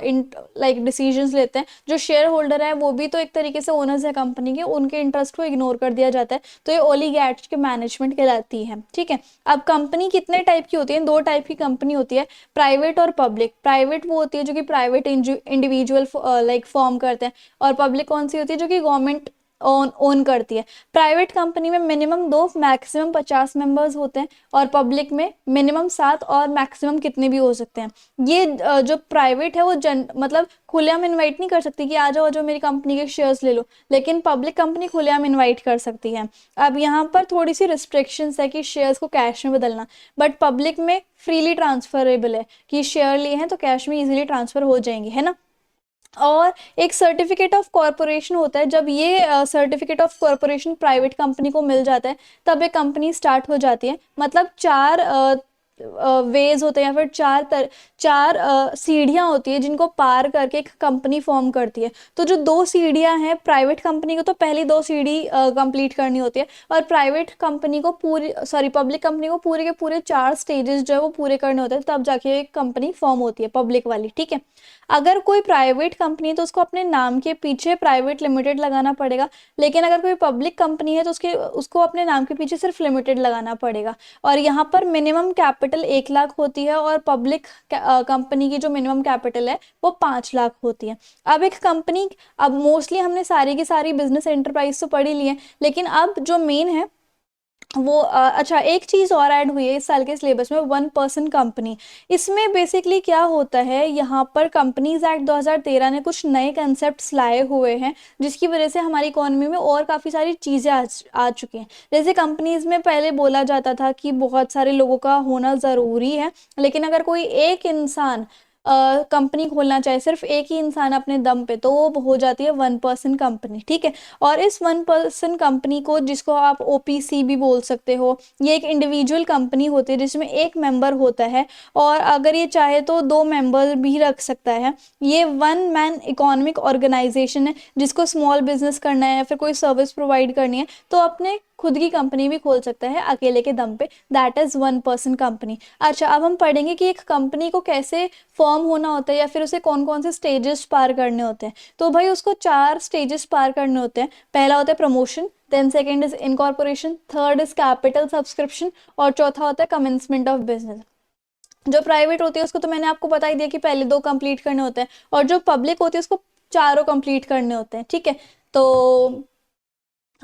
लाइक डिसीजंस लेते हैं, जो शेयर होल्डर है वो भी तो एक तरीके से ओनर्स है कंपनी के, उनके इंटरेस्ट को इग्नोर कर दिया जाता है, तो ये ओलिगैर्चिक मैनेजमेंट कहलाती है। ठीक है, अब कंपनी कितने टाइप की होती है? दो टाइप की कंपनी होती है, प्राइवेट और पब्लिक। प्राइवेट वो होती है जो कि प्राइवेट इंडिविजुअल लाइक फॉर्म करते हैं, और पब्लिक कौन सी होती है? जो कि गवर्नमेंट ओन करती है। प्राइवेट कंपनी में मिनिमम 2 मैक्सिमम 50 मेंबर्स होते हैं, और पब्लिक में मिनिमम 7 और मैक्सिमम कितने भी हो सकते हैं। ये जो प्राइवेट है वो मतलब खुलेआम इनवाइट नहीं कर सकती कि आ जाओ मेरी कंपनी के शेयर्स ले लो, लेकिन पब्लिक कंपनी खुलेआम इनवाइट कर सकती है। अब यहाँ पर थोड़ी सी रिस्ट्रिक्शंस है कि शेयर्स को कैश में बदलना, बट पब्लिक में फ्रीली ट्रांसफरेबल है कि शेयर लिए हैं तो कैश में इजीली ट्रांसफर हो जाएंगे, है ना। और एक सर्टिफिकेट ऑफ कॉरपोरेशन होता है, जब ये certificate of corporation private company को मिल जाता है तब एक कंपनी स्टार्ट हो जाती है। मतलब 4 वेज होते हैं या फिर चार सीढ़ियां होती है जिनको पार करके एक कंपनी फॉर्म करती है। तो जो 2 सीढ़ियां हैं प्राइवेट कंपनी को, तो पहली 2 सीढ़ी कंप्लीट करनी होती है, और प्राइवेट कंपनी को पब्लिक कंपनी को पूरे के पूरे 4 स्टेजेस जो है वो पूरे करने होते हैं, तब जाके एक कंपनी फॉर्म होती है पब्लिक वाली। ठीक है, अगर कोई प्राइवेट कंपनी है तो उसको अपने नाम के पीछे प्राइवेट लिमिटेड लगाना पड़ेगा, लेकिन अगर कोई पब्लिक कंपनी है तो उसको अपने नाम के पीछे सिर्फ लिमिटेड लगाना पड़ेगा। और यहाँ पर मिनिमम कैपिटल 1 लाख होती है, और पब्लिक कंपनी की जो मिनिमम कैपिटल है वो 5 लाख होती है। अब एक कंपनी, अब मोस्टली हमने सारी की सारी बिजनेस एंटरप्राइज तो पढ़ ही ली है, लेकिन अब जो मेन है वो अच्छा, एक चीज और ऐड हुई है इस साल के सिलेबस में, 1% कंपनी। इसमें बेसिकली क्या होता है, यहाँ पर कंपनीज एक्ट 2013 ने कुछ नए कंसेप्ट लाए हुए हैं, जिसकी वजह से हमारी इकोनॉमी में और काफ़ी सारी चीज़ें आ चुकी हैं। जैसे कंपनीज में पहले बोला जाता था कि बहुत सारे लोगों का होना ज़रूरी है, लेकिन अगर कोई एक इंसान कंपनी खोलना चाहे, सिर्फ एक ही इंसान अपने दम पे, तो वो हो जाती है 1% कंपनी। ठीक है, और इस 1% कंपनी को, जिसको आप ओपीसी भी बोल सकते हो, ये एक इंडिविजुअल कंपनी होती है जिसमें एक मेंबर होता है, और अगर ये चाहे तो 2 मेंबर भी रख सकता है। ये वन मैन इकोनॉमिक ऑर्गेनाइजेशन है, जिसको स्मॉल बिजनेस करना है या फिर कोई सर्विस प्रोवाइड करनी है तो अपने खुद की कंपनी भी खोल सकता है अकेले के दम पे, दैट इज 1% कंपनी। अच्छा, अब हम पढ़ेंगे कि एक कंपनी को कैसे फॉर्म होना होता है या फिर उसे कौन कौन से स्टेजेस पार करने होते हैं। तो भाई उसको 4 स्टेजेस पार करने होते हैं। पहला होता है promotion, then second is incorporation, third is capital subscription, और चौथा होता है कमेंसमेंट ऑफ बिजनेस। जो प्राइवेट होती है उसको तो मैंने आपको बता ही दिया कि पहले 2 कंप्लीट करने होते हैं, और जो पब्लिक होती है उसको चारों कंप्लीट करने होते हैं। ठीक है, तो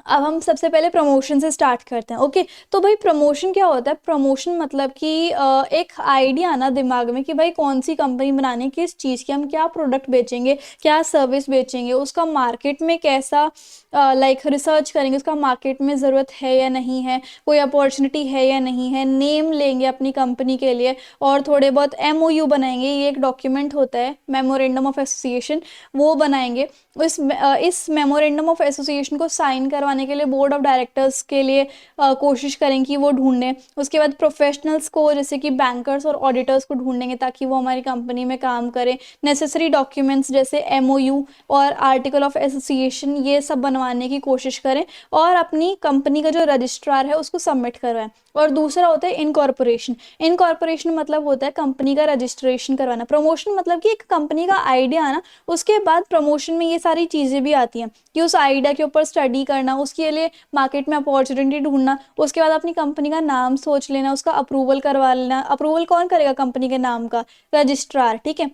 अब हम सबसे पहले प्रमोशन से स्टार्ट करते हैं। ओके, तो भाई प्रमोशन क्या होता है? प्रमोशन मतलब कि एक आइडिया आना दिमाग में कि भाई कौन सी कंपनी बनानी है, किस चीज़ की, हम क्या प्रोडक्ट बेचेंगे, क्या सर्विस बेचेंगे, उसका मार्केट में कैसा लाइक रिसर्च करेंगे, उसका मार्केट में ज़रूरत है या नहीं है, कोई अपॉर्चुनिटी है या नहीं है, नेम लेंगे अपनी कंपनी के लिए, और थोड़े बहुत एमओयू बनाएंगे। ये एक डॉक्यूमेंट होता है, मेमोरेंडम ऑफ एसोसिएशन, वो बनाएंगे। इस मेमोरेंडम ऑफ एसोसिएशन को साइन करवाने के लिए बोर्ड ऑफ डायरेक्टर्स के लिए कोशिश करेंगे कि वो ढूंढें। उसके बाद प्रोफेशनल्स को, जैसे कि बैंकर्स और ऑडिटर्स को ढूंढेंगे ताकि वो हमारी कंपनी में काम करें। नेसेसरी डॉक्यूमेंट्स जैसे एमओयू और आर्टिकल ऑफ एसोसिएशन, ये सब बनवाने की कोशिश करें, और अपनी कंपनी का जो रजिस्ट्रार है उसको सबमिट करवाएं। और दूसरा होता है इनकॉर्पोरेशन। इनकॉर्पोरेशन मतलब होता है कंपनी का रजिस्ट्रेशन करवाना। प्रमोशन मतलब कि एक कंपनी का आइडिया आना, उसके बाद प्रमोशन में ये सारी चीज़ें भी आती हैं कि उस आइडिया के ऊपर स्टडी करना, करना, उसके लिए मार्केट में अपॉर्चुनिटी ढूंढना, उसके बाद अपनी कंपनी का नाम सोच लेना, उसका अप्रूवल करवा लेना। अप्रूवल कौन करेगा कंपनी के नाम का? रजिस्ट्रार, ठीक है।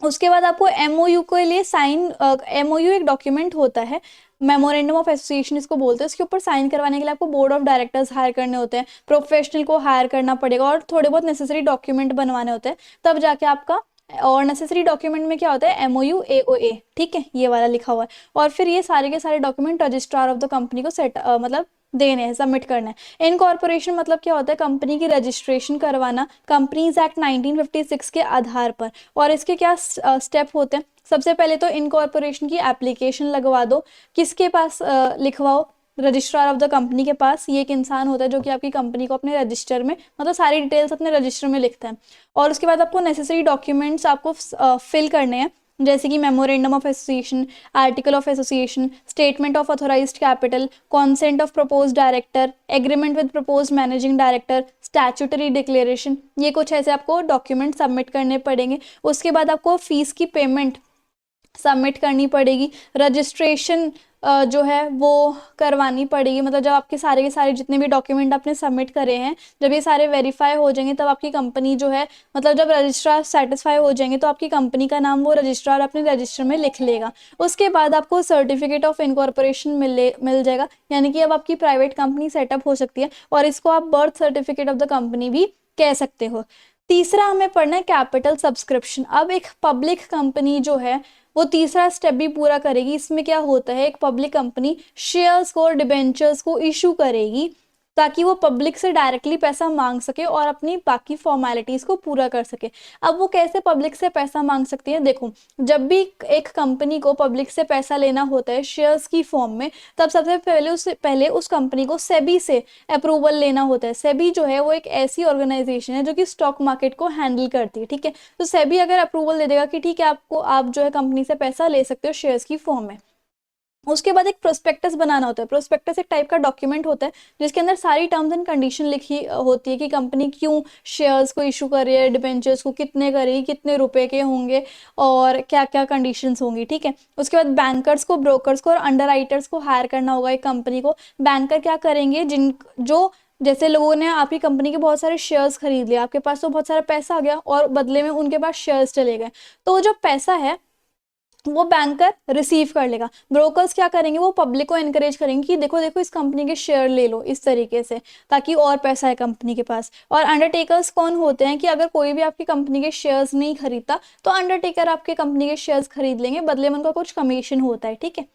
उसके बाद आपको एमओयू के लिए साइन, एमओयू एक डॉक्यूमेंट होता है, मेमोरेंडम ऑफ एसोसिएशन इसको बोलते हैं। इसके ऊपर साइन करवाने के लिए आपको बोर्ड ऑफ डायरेक्टर्स हायर करने होते हैं, प्रोफेशनल को हायर करना पड़ेगा और थोड़े बहुत नेसेसरी डॉक्यूमेंट बनवाने होते हैं, तब जाके आपका। और नेसेसरी डॉक्यूमेंट में क्या होता है? एमओयू एओए, ठीक है, ये वाला लिखा हुआ है। और फिर ये सारे के सारे document registrar of the company को मतलब देने हैं, सबमिट करना है। इनकॉर्पोरेशन मतलब क्या होता है? कंपनी की रजिस्ट्रेशन करवाना कंपनीज एक्ट 1956 के आधार पर। और इसके क्या स्टेप होते हैं? सबसे पहले तो इनकॉर्पोरेशन की एप्लीकेशन लगवा दो। किसके पास लिखवाओ? रजिस्ट्रार ऑफ द कंपनी के पास। ये एक इंसान होता है जो कि आपकी कंपनी को अपने रजिस्टर में, मतलब सारी डिटेल्स अपने रजिस्टर में लिखता है। और उसके बाद आपको नेसेसरी डॉक्यूमेंट्स आपको फिल करने हैं, जैसे कि memorandum of association, article of association, statement of authorised capital, consent of propose director, agreement with propose managing director, statutory declaration. ये कुछ ऐसे आपको डॉक्यूमेंट सबमिट करने पड़ेंगे। उसके बाद आपको फीस की पेमेंट सबमिट करनी पड़ेगी। रजिस्ट्रेशन जो है वो करवानी पड़ेगी, मतलब जब आपके सारे के सारे जितने भी डॉक्यूमेंट आपने सबमिट करे हैं, जब ये सारे वेरीफाई हो जाएंगे तब आपकी कंपनी जो है, मतलब जब रजिस्ट्रार सेटिस्फाई हो जाएंगे तो आपकी कंपनी का नाम वो रजिस्ट्रार अपने रजिस्टर में लिख लेगा। उसके बाद आपको सर्टिफिकेट ऑफ इनकॉर्पोरेशन मिल जाएगा, यानी कि अब आपकी प्राइवेट कंपनी सेटअप हो सकती है, और इसको आप birth certificate of the company भी कह सकते हो। तीसरा हमें पढ़ना है कैपिटल सब्सक्रिप्शन। अब एक पब्लिक कंपनी जो है वो तीसरा स्टेप भी पूरा करेगी। इसमें क्या होता है? एक पब्लिक कंपनी शेयर्स को और डिबेंचर्स को इशू करेगी ताकि वो पब्लिक से डायरेक्टली पैसा मांग सके और अपनी बाकी फॉर्मेलिटीज को पूरा कर सके। अब वो कैसे पब्लिक से पैसा मांग सकती है? देखो, जब भी एक कंपनी को पब्लिक से पैसा लेना होता है शेयर्स की फॉर्म में, तब सबसे पहले उस कंपनी को सेबी से अप्रूवल लेना होता है। सेबी जो है वो एक ऐसी ऑर्गेनाइजेशन है जो कि स्टॉक मार्केट को हैंडल करती है, ठीक है। तो सेबी अगर अप्रूवल दे देगा कि ठीक है, आपको, आप जो है कंपनी से पैसा ले सकते हो शेयर्स की फॉर्म में। उसके बाद एक प्रोस्पेक्टस बनाना होता है। प्रोस्पेक्टस एक टाइप का डॉक्यूमेंट होता है जिसके अंदर सारी टर्म्स एंड कंडीशन लिखी होती है कि कंपनी क्यों शेयर्स को इशू कर रही है, डिबेंचर्स को कितने करेगी, कितने रुपए के होंगे और क्या क्या कंडीशंस होंगी, ठीक है। उसके बाद बैंकर्स को, ब्रोकर्स को और अंडरराइटर्स को हायर करना होगा एक कंपनी को। बैंकर क्या करेंगे? जो जैसे लोगों ने आपकी कंपनी के बहुत सारे शेयर्स खरीद लिए, आपके पास तो बहुत सारा पैसा आ गया और बदले में उनके पास शेयर्स चले गए, तो जो पैसा है वो बैंकर रिसीव कर लेगा। ब्रोकर्स क्या करेंगे? वो पब्लिक को एनकरेज करेंगे कि देखो देखो इस कंपनी के शेयर ले लो, इस तरीके से, ताकि और पैसा है कंपनी के पास। और अंडरटेकर्स कौन होते हैं कि अगर कोई भी आपकी कंपनी के शेयर्स नहीं खरीदता तो अंडरटेकर आपके कंपनी के शेयर्स खरीद लेंगे, बदले में उनका कुछ कमीशन होता है, ठीक है।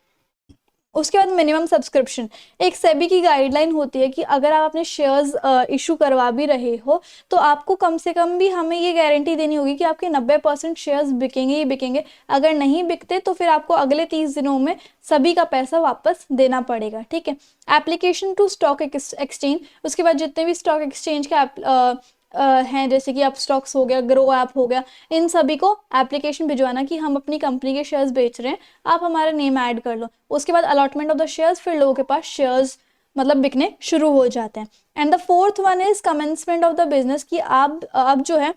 उसके बाद मिनिमम सब्सक्रिप्शन। एक सेबी की गाइडलाइन होती है कि अगर आप अपने शेयर्स इशू करवा भी रहे हो तो आपको कम से कम भी हमें ये गारंटी देनी होगी कि आपके 90% शेयर्स बिकेंगे ही बिकेंगे। अगर नहीं बिकते तो फिर आपको अगले 30 दिनों में सभी का पैसा वापस देना पड़ेगा, ठीक है। Application to stock exchange. उसके बाद जितने भी स्टॉक एक्सचेंज के हैं, जैसे कि आप स्टॉक्स हो गया, ग्रो ऐप हो गया, इन सभी को एप्लीकेशन भिजवाना कि हम अपनी कंपनी के शेयर्स बेच रहे हैं, आप हमारा नेम ऐड कर लो। उसके बाद अलॉटमेंट ऑफ द शेयर्स, फिर लोगों के पास शेयर्स मतलब बिकने शुरू हो जाते हैं। And the fourth one is commencement of the business, कि आप अब जो है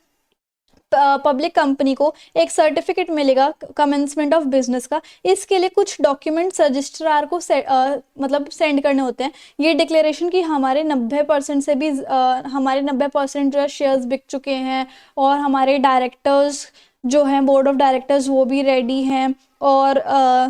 पब्लिक कंपनी को एक सर्टिफिकेट मिलेगा कमेंसमेंट ऑफ बिजनेस का। इसके लिए कुछ डॉक्यूमेंट्स रजिस्ट्रार को मतलब सेंड करने होते हैं। ये डिक्लेरेशन कि हमारे 90% से भी हमारे 90% जो है शेयर्स बिक चुके हैं और हमारे डायरेक्टर्स जो हैं, बोर्ड ऑफ डायरेक्टर्स, वो भी रेडी हैं, और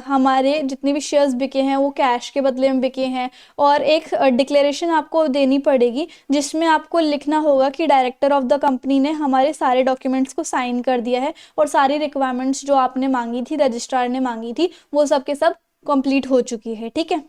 हमारे जितने भी शेयर्स बिके हैं वो कैश के बदले में बिके हैं। और एक डिक्लेरेशन आपको देनी पड़ेगी जिसमें आपको लिखना होगा कि डायरेक्टर ऑफ द कंपनी ने हमारे सारे डॉक्यूमेंट्स को साइन कर दिया है और सारी रिक्वायरमेंट्स जो आपने मांगी थी, रजिस्ट्रार ने मांगी थी, वो सब के सब कंप्लीट हो चुकी है, ठीक है।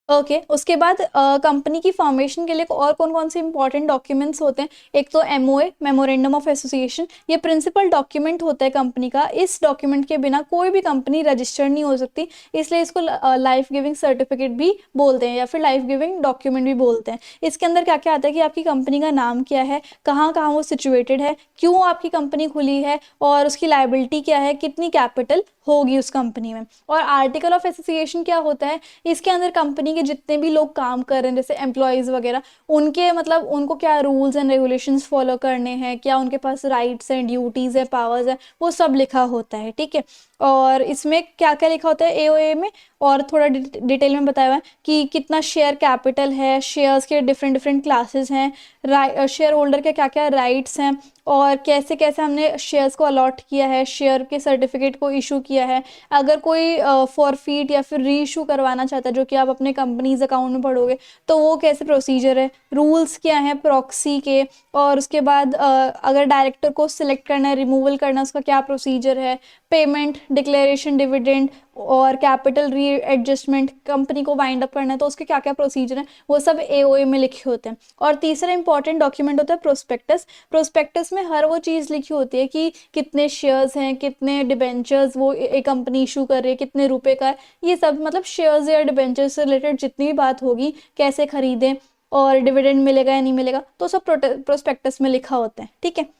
ओके उसके बाद कंपनी की फॉर्मेशन के लिए और कौन कौन से इंपॉर्टेंट डॉक्यूमेंट्स होते हैं? एक तो एमओए, मेमोरेंडम ऑफ एसोसिएशन, ये प्रिंसिपल डॉक्यूमेंट होता है कंपनी का। इस डॉक्यूमेंट के बिना कोई भी कंपनी रजिस्टर्ड नहीं हो सकती, इसलिए इसको लाइफ गिविंग सर्टिफिकेट भी बोलते हैं या फिर लाइफ गिविंग डॉक्यूमेंट भी बोलते हैं। इसके अंदर क्या क्या आता है कि आपकी कंपनी का नाम क्या है, कहाँ कहाँ वो सिचुएटेड है, क्यों आपकी कंपनी खुली है और उसकी लाइबिलिटी क्या है, कितनी कैपिटल होगी उस कंपनी में। और आर्टिकल ऑफ एसोसिएशन क्या होता है, इसके अंदर कंपनी के जितने भी लोग काम कर रहे हैं जैसे एम्प्लॉयज़ वगैरह, उनके मतलब उनको क्या रूल्स एंड रेगुलेशंस फॉलो करने हैं, क्या उनके पास राइट्स हैं, ड्यूटीज़ है, पावर्स है, वो सब लिखा होता है। ठीक है। और इसमें क्या क्या लिखा होता है एओए में, और थोड़ा डिटेल में बताया हुआ है कि कितना शेयर कैपिटल है, शेयर्स के डिफरेंट डिफरेंट क्लासेस हैं, शेयर होल्डर के क्या क्या राइट्स हैं, और कैसे कैसे हमने शेयर्स को अलॉट किया है, शेयर के सर्टिफिकेट को इशू किया है, अगर कोई फॉरफीट या फिर री इशू करवाना चाहता है जो कि आप अपने कंपनीज अकाउंट में पढ़ोगे, तो वो कैसे प्रोसीजर है, रूल्स क्या हैं प्रॉक्सी के, और उसके बाद अगर डायरेक्टर को सिलेक्ट करना है, रिमूवल करना है, उसका क्या प्रोसीजर है, पेमेंट, डिक्लेरेशन, डिविडेंड और कैपिटल री एडजस्टमेंट, कंपनी को वाइंड अप करना है तो उसके क्या क्या प्रोसीजर हैं, वो सब एओए में लिखे होते हैं। और तीसरा इंपॉर्टेंट डॉक्यूमेंट होता है प्रोस्पेक्टस। प्रोस्पेक्टस में हर वो चीज़ लिखी होती है कि कितने शेयर्स हैं, कितने डिबेंचर्स वो एक कंपनी इशू कर रही है, कितने रुपए का है, ये सब मतलब शेयर्स या डिबेंचर्स से रिलेटेड जितनी भी बात होगी, कैसे खरीदें और डिविडेंड मिलेगा या नहीं मिलेगा, तो सब प्रोस्पेक्टस में लिखा होता है। ठीक है।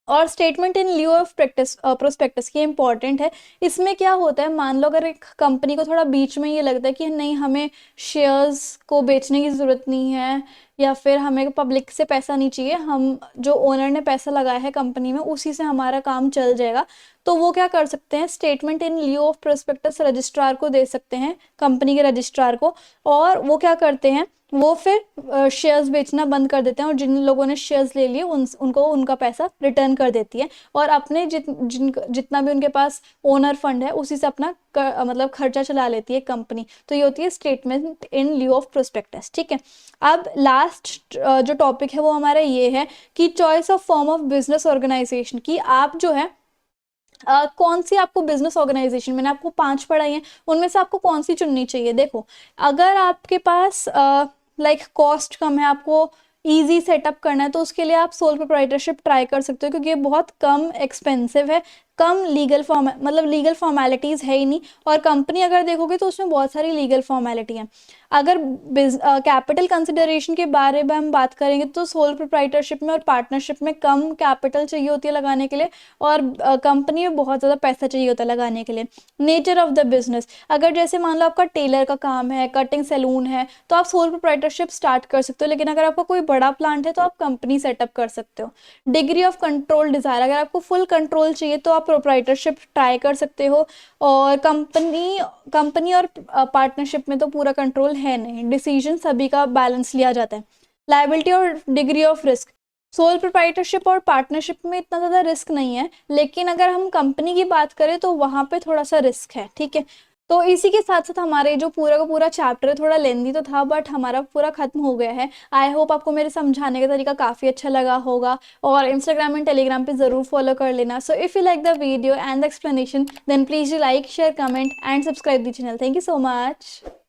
और statement in लिeu of practice prospectus ये इंपॉर्टेंट है। इसमें क्या होता है, मान लो अगर एक कंपनी को थोड़ा बीच में ये लगता है कि नहीं हमें शेयर्स को बेचने की ज़रूरत नहीं है, या फिर हमें पब्लिक से पैसा नहीं चाहिए, हम जो ओनर ने पैसा लगाया है कंपनी में उसी से हमारा काम चल जाएगा, तो वो क्या कर सकते हैं, statement in लिeu of prospectus registrar को दे सकते हैं, कंपनी के रजिस्ट्रार को। और वो क्या करते हैं, वो फिर शेयर्स बेचना बंद कर देते हैं, और जिन लोगों ने शेयर्स ले लिए उनको उनका पैसा रिटर्न कर देती है, और अपने जितना भी उनके पास ओनर फंड है उसी से अपना मतलब खर्चा चला लेती है कंपनी। तो ये होती है स्टेटमेंट इन लिeu ऑफ प्रोस्पेक्टस। ठीक है। अब लास्ट जो टॉपिक है वो हमारा ये है कि choice of form of business organisation, की आप जो है कौन सी आपको बिजनेस ऑर्गेनाइजेशन, मैंने आपको 5 पढ़ाई हैं, उनमें से आपको कौन सी चुननी चाहिए। देखो, अगर आपके पास लाइक कॉस्ट कम है, आपको इजी सेटअप करना है, तो उसके लिए आप सोल प्रोप्राइटरशिप ट्राई कर सकते हो, क्योंकि ये बहुत कम एक्सपेंसिव है, कम लीगल मतलब लीगल फॉर्मेलिटीज़ है ही नहीं, और कंपनी अगर देखोगे तो उसमें बहुत सारी लीगल फॉर्मेलिटी हैं। अगर कैपिटल कंसिडरेशन के बारे में हम बात करेंगे तो सोल प्रोप्राइटरशिप में और पार्टनरशिप में कम कैपिटल चाहिए होती है लगाने के लिए, और कंपनी में बहुत ज़्यादा पैसा चाहिए होता है लगाने के लिए। नेचर ऑफ द बिजनेस, अगर जैसे मान लो आपका टेलर का काम है, कटिंग सैलून है, तो आप सोल प्रोप्राइटरशिप स्टार्ट कर सकते हो, लेकिन अगर आपका कोई बड़ा प्लांट है तो आप कंपनी सेटअप कर सकते हो। डिग्री ऑफ कंट्रोल डिज़ायर, अगर आपको फुल कंट्रोल चाहिए तो आप प्रोप्राइटरशिप ट्राई कर सकते हो, और कंपनी और पार्टनरशिप में तो पूरा कंट्रोल है नहीं, डिसीजन सभी का बैलेंस लिया जाता है। लायबिलिटी और degree of risk, sole proprietorship और पार्टनरशिप में इतना ज़्यादा रिस्क नहीं है, लेकिन अगर हम कंपनी की बात करें तो वहाँ पे थोड़ा सा रिस्क है। ठीक है। तो इसी के साथ साथ हमारे जो पूरा का पूरा चैप्टर है, थोड़ा लेंदी तो था बट हमारा पूरा खत्म हो गया है। आई होप आपको मेरे समझाने का तरीका काफ़ी अच्छा लगा होगा, और इंस्टाग्राम एंड टेलीग्राम पे ज़रूर फॉलो कर लेना। So if you like the video and the explanation then please like, share, comment and subscribe the channel. Thank you so much.